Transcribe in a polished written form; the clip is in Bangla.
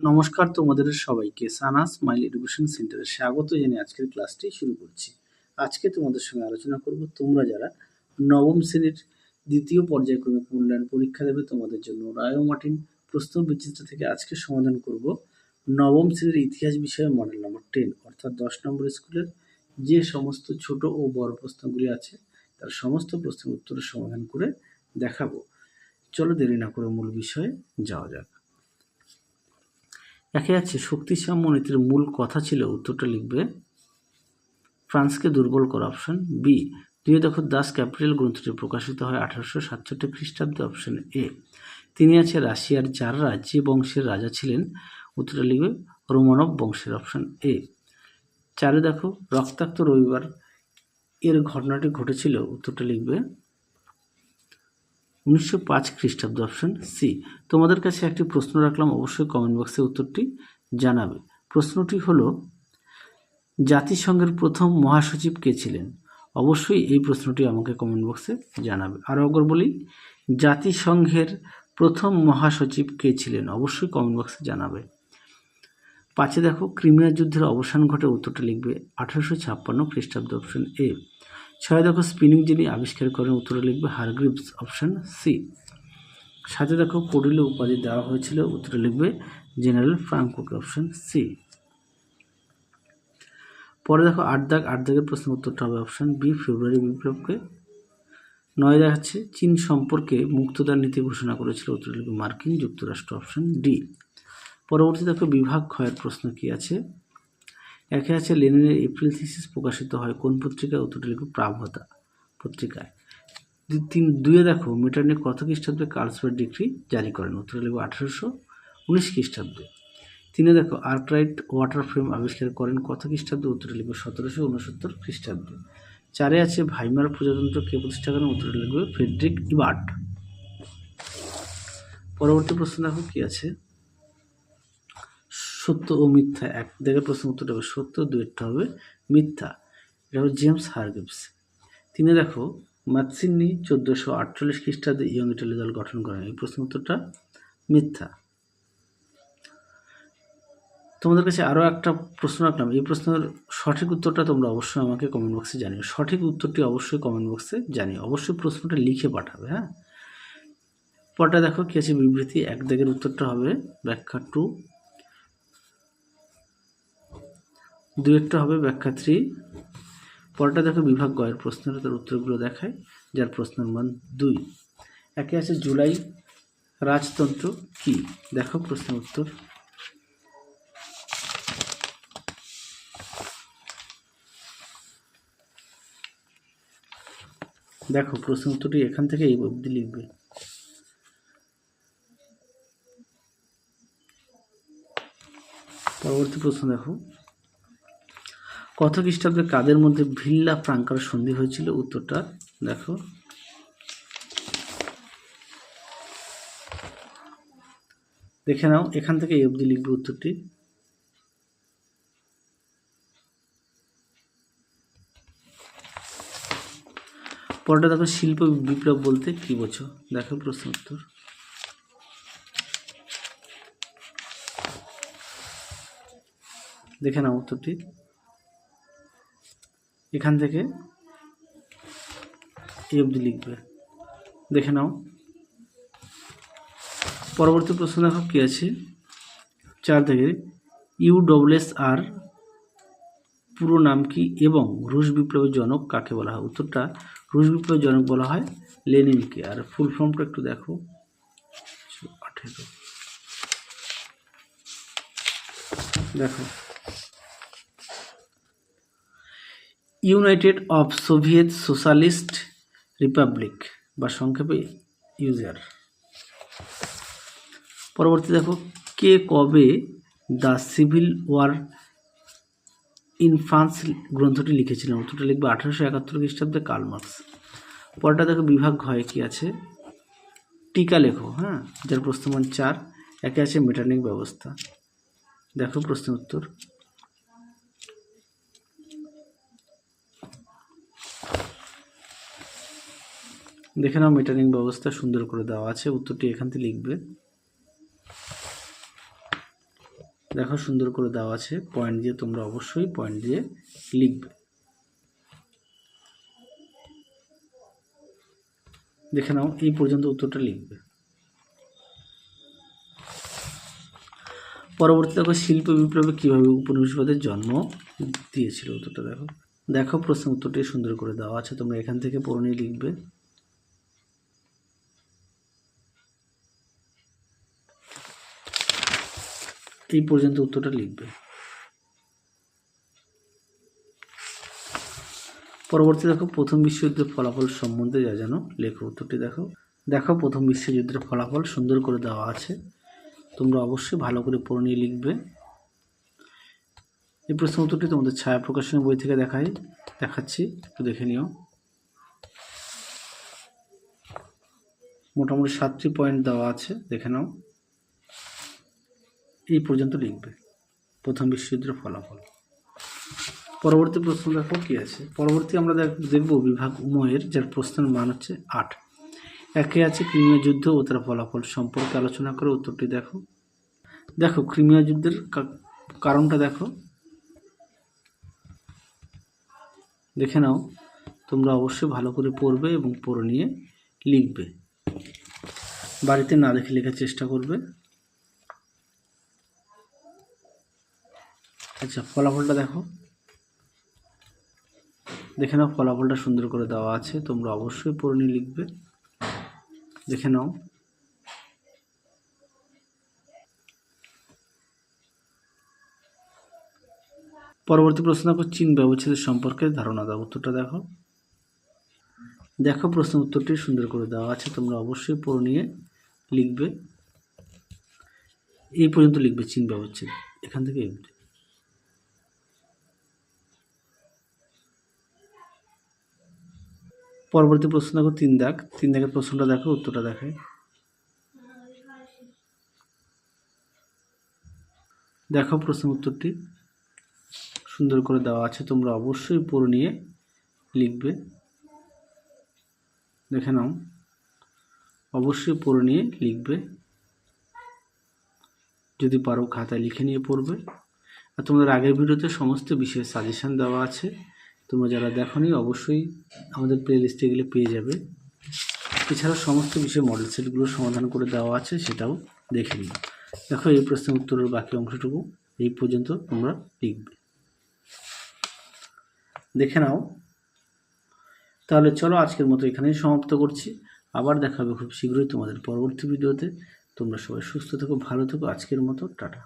নমস্কার তোমাদের সবাইকে সানা স্মাইল এডুকেশন সেন্টারে স্বাগত জানিয়ে আজকের ক্লাসটি শুরু করছি। আজকে তোমাদের সঙ্গে আলোচনা করব তোমরা যারা নবম শ্রেণীর দ্বিতীয় পর্যায়ক্রমিক মূল্যায়ন পরীক্ষা দেবে তোমাদের জন্য রায় মার্টিন প্রশ্ন বিচিত্র থেকে আজকে সমাধান করব নবম শ্রেণীর ইতিহাস বিষয়ে মডেল নম্বর 10 অর্থাৎ 10 নম্বর স্কুলের যে সমস্ত ছোট ও বড় প্রশ্নগুলি আছে তার সমস্ত প্রশ্নের উত্তরের সমাধান করে দেখাবো। চলো দেরি না করে মূল বিষয়ে যাওয়া যাক। একে আছে শক্তিসাম্য নীতির মূল কথা ছিল, উত্তরটা লিখবে ফ্রান্সকে দুর্বল করা, অপশন বি। দুই দেখো দাস ক্যাপিটাল গ্রন্থটি প্রকাশিত হয় 1867 খ্রিস্টাব্দে, অপশন এ। তিনি আছে রাশিয়ার জাররা যে বংশের রাজা ছিলেন, উত্তরটা লিখবে রোমানভ বংশের, অপশন এ। চারে দেখো রক্তাক্ত রবিবার এর ঘটনাটি ঘটেছিল, উত্তরটা লিখবে 1905 খ্রিস্টাব্দ, অপশন সি। তোমাদের কাছে একটি প্রশ্ন রাখলাম, অবশ্যই কমেন্ট বক্সে উত্তরটি জানাবে। প্রশ্নটি হলো জাতিসংঘের প্রথম মহাসচিব কে ছিলেন? অবশ্যই এই প্রশ্নটি আমাকে কমেন্ট বক্সে জানাবে। আরও একবার বলি, জাতিসংঘের প্রথম মহাসচিব কে ছিলেন? অবশ্যই কমেন্ট বক্সে জানাবে। পাঁচে দেখো ক্রিমিয়া যুদ্ধের অবসান ঘটে, উত্তরটা লিখবে 1856 খ্রিস্টাব্দ, অপশন এ। ছয় দেখো স্পিনিং যিনি আবিষ্কার করেন, উত্তরে লিখবে হারগ্রিভস, অপশন সি। সাথে দেখো কোডিলো উপাধি দেওয়া হয়েছিল, উত্তরে লিখবে জেনারেল ফ্রাঙ্কোকে, অপশন সি। পরে দেখো আট দাগের প্রশ্নের উত্তরটা হবে অপশন বি, ফেব্রুয়ারি বিপ্লবকে। নয় দেখাচ্ছে চীন সম্পর্কে মুক্তদার নীতি ঘোষণা করেছিল, উত্তরে লিখবে মার্কিন যুক্তরাষ্ট্র, অপশন ডি। পরবর্তী দেখো বিভাগ ক্ষয়ের প্রশ্ন কি আছে। একে আছে লেনিনের এপ্রিল থিসিস প্রকাশিত হয় কোন পত্রিকায়, উত্তরটা লিখবে প্রাভতা পত্রিকায়। দুয়ে দেখো মেটার্নি কত খ্রিস্টাব্দে কার্লসবার্গ ডিক্রি জারি করেন, উত্তরে লিখবে 1819 খ্রিস্টাব্দে। তিনে দেখো আর্করাইট ওয়াটার ফ্রেম আবিষ্কার করেন কত খ্রিস্টাব্দে, উত্তরে লিখবে 1769 খ্রিস্টাব্দে। চারে আছে ভাইমার প্রজাতন্ত্র কে প্রতিষ্ঠা করেন, উত্তরে লিখবে ফ্রেডরিক ইবার্ট। পরবর্তী প্রশ্ন দেখো কি আছে, সত্য ও মিথ্যা। এক দাগের প্রশ্ন উত্তরটা হবে সত্য, দুইটা হবে মিথ্যা। এটা হবে জেমস হারগ্রিভস। তিনে দেখো মাৎসিনি 1448 খ্রিস্টাব্দে ইয়ং ইটালি দল গঠন করেন, এই প্রশ্ন উত্তরটা মিথ্যা। তোমাদের কাছে আরও একটা প্রশ্ন রাখলাম, এই প্রশ্নের সঠিক উত্তরটা তোমরা অবশ্যই আমাকে কমেন্ট বক্সে জানিও। সঠিক উত্তরটি অবশ্যই কমেন্ট বক্সে জানিও, অবশ্যই প্রশ্নটা লিখে পাঠাবে। হ্যাঁ, পরটা দেখো কি আছে বিবৃতি। এক দাগের উত্তরটা হবে ব্যাখ্যা 2, দুই একটা হবে ব্যাখ্যা 3। পরটা দেখো বিভাগ গয়ের প্রশ্নের তার উত্তরগুলো দেখায়, যার প্রশ্নের মান 2। একে আছে জুলাই রাজতন্ত্র কি, দেখো প্রশ্নের উত্তর। দেখো প্রশ্ন উত্তরটি এখান থেকে এই অবধি লিখবে। পরবর্তী প্রশ্ন দেখো কত খ্রিস্টাব্দে কাদের মধ্যে ভিল্লা ফ্রাঙ্কার সন্ধি হয়েছিল, উত্তরটা দেখো। দেখে নাও, এখান থেকে এই অবধি লিখবে উত্তরটি। পরটা দেখো শিল্প বিপ্লব বলতে কি বোঝো, দেখো প্রশ্ন উত্তর। দেখে নাও উত্তরটি, এখান থেকে এই অবধি লিখবে, দেখে নাও। পরবর্তী প্রশ্ন দেখো কি আছে, 4 থেকে USSR পুরো নাম কি এবং রুশ বিপ্লবের জনক কাকে বলা হয়, উত্তরটা রুশ বিপ্লবের জনক বলা হয় লেনিনকে। আর ফুল ফর্মটা একটু দেখো, 18 দেখো United of Soviet Socialist Republic বা সংক্ষেপে ইউজার। পরবর্তী দেখো কে কবে the civil war in France গ্রন্থটি লিখেছিলেন, উত্তরটা লিখবে 1871 খ্রিস্টাব্দে কার্ল মার্কস। পরটা দেখো বিভাগ হয় কি আছে, টিকা লেখো। হ্যাঁ, যার প্রশ্নমান 4। একে আছে মেটার্নিক ব্যবস্থা, দেখো প্রশ্ন উত্তর। দেখে নাও মেটার্নিক ব্যবস্থা সুন্দর করে দেওয়া আছে, উত্তরটি এখান থেকে লিখবে। দেখো সুন্দর করে দেওয়া আছে, পয়েন্ট দিয়ে তোমরা অবশ্যই পয়েন্ট দিয়ে লিখবে। দেখে নাও, এই পর্যন্ত উত্তরটা লিখবে। পরবর্তী দেখো, শিল্প বিপ্লবে কীভাবে উপনিবেশবাদের জন্ম দিয়েছিল, উত্তরটা দেখো। দেখো প্রশ্ন উত্তরটি সুন্দর করে দেওয়া আছে, তোমরা এখান থেকে পড়ে নিয়ে লিখবে। এই পর্যন্ত উত্তরটা লিখবে। পরবর্তী দেখো, প্রথম বিশ্বযুদ্ধের ফলাফল সম্বন্ধে যা জানো লেখো, উত্তরটি দেখো। দেখো প্রথম বিশ্বযুদ্ধের ফলাফল সুন্দর করে দেওয়া আছে, তোমরা অবশ্যই ভালো করে পড়ে নিয়ে লিখবে। এই প্রশ্ন উত্তরটি তোমাদের ছায়া প্রকাশনের বই থেকে দেখাচ্ছি, একটু দেখে নিও। মোটামুটি 7টি পয়েন্ট দেওয়া আছে, দেখে নাও। এই পর্যন্ত লিখবে প্রথম বিশ্বযুদ্ধের ফলাফল। পরবর্তী প্রশ্ন দেখো কি আছে। পরবর্তী আমরা দেখব বিভাগ উময়ের, যার প্রশ্নের মান হচ্ছে 8। একে আছে ক্রিমিয়া যুদ্ধ ও তার ফলাফল সম্পর্কে আলোচনা করে, উত্তরটি দেখো। দেখো ক্রিমিয়া যুদ্ধের কারণটা দেখো, দেখে নাও। তোমরা অবশ্যই ভালো করে পড়বে এবং পড়ে নিয়ে লিখবে। বাড়িতে না দেখে লেখার চেষ্টা করবে। আচ্ছা, ফলাফলটা দেখো, দেখে নাও। ফলাফলটা সুন্দর করে দেওয়া আছে, তোমরা অবশ্যই পড়ে নিয়ে লিখবে। দেখে নাও। পরবর্তী প্রশ্ন দেখো, চীন ব্যবচ্ছেদের সম্পর্কে ধারণা দাও, উত্তরটা দেখো। দেখো প্রশ্ন উত্তরটি সুন্দর করে দেওয়া আছে, তোমরা অবশ্যই পড়ে নিয়ে লিখবে। এই পর্যন্ত লিখবে চীন ব্যবচ্ছেদ, এখান থেকে পরবর্তী প্রশ্ন দেখো 3 দাগ। 3 দাগের প্রশ্নটা দেখো, উত্তরটা দেখে। দেখো প্রশ্ন উত্তরটি সুন্দর করে দেওয়া আছে, তোমরা অবশ্যই পড়ে নিয়ে লিখবে। দেখে নাও, অবশ্যই পড়ে নিয়ে লিখবে। যদি পারো খাতায় লিখে নিয়ে পড়বে। আর তোমাদের আগের ভিডিওতে সমস্ত বিষয়ের সাজেশান দেওয়া আছে, তোমরা যারা দেখোনি অবশ্যই আমাদের প্লে লিস্টে গেলে পেয়ে যাবে। এছাড়াও সমস্ত বিষয় মডেল সেটগুলো সমাধান করে দেওয়া আছে, সেটাও দেখে নিও। দেখো এই প্রশ্নের উত্তরের বাকি অংশটুকু এই পর্যন্ত তোমরা লিখবে। দেখে নাও। তাহলে চলো আজকের মতো এখানেই সমাপ্ত করছি। আবার দেখা হবে খুব শীঘ্রই তোমাদের পরবর্তী ভিডিওতে। তোমরা সবাই সুস্থ থেকো, ভালো থেকো। আজকের মতো টাটা।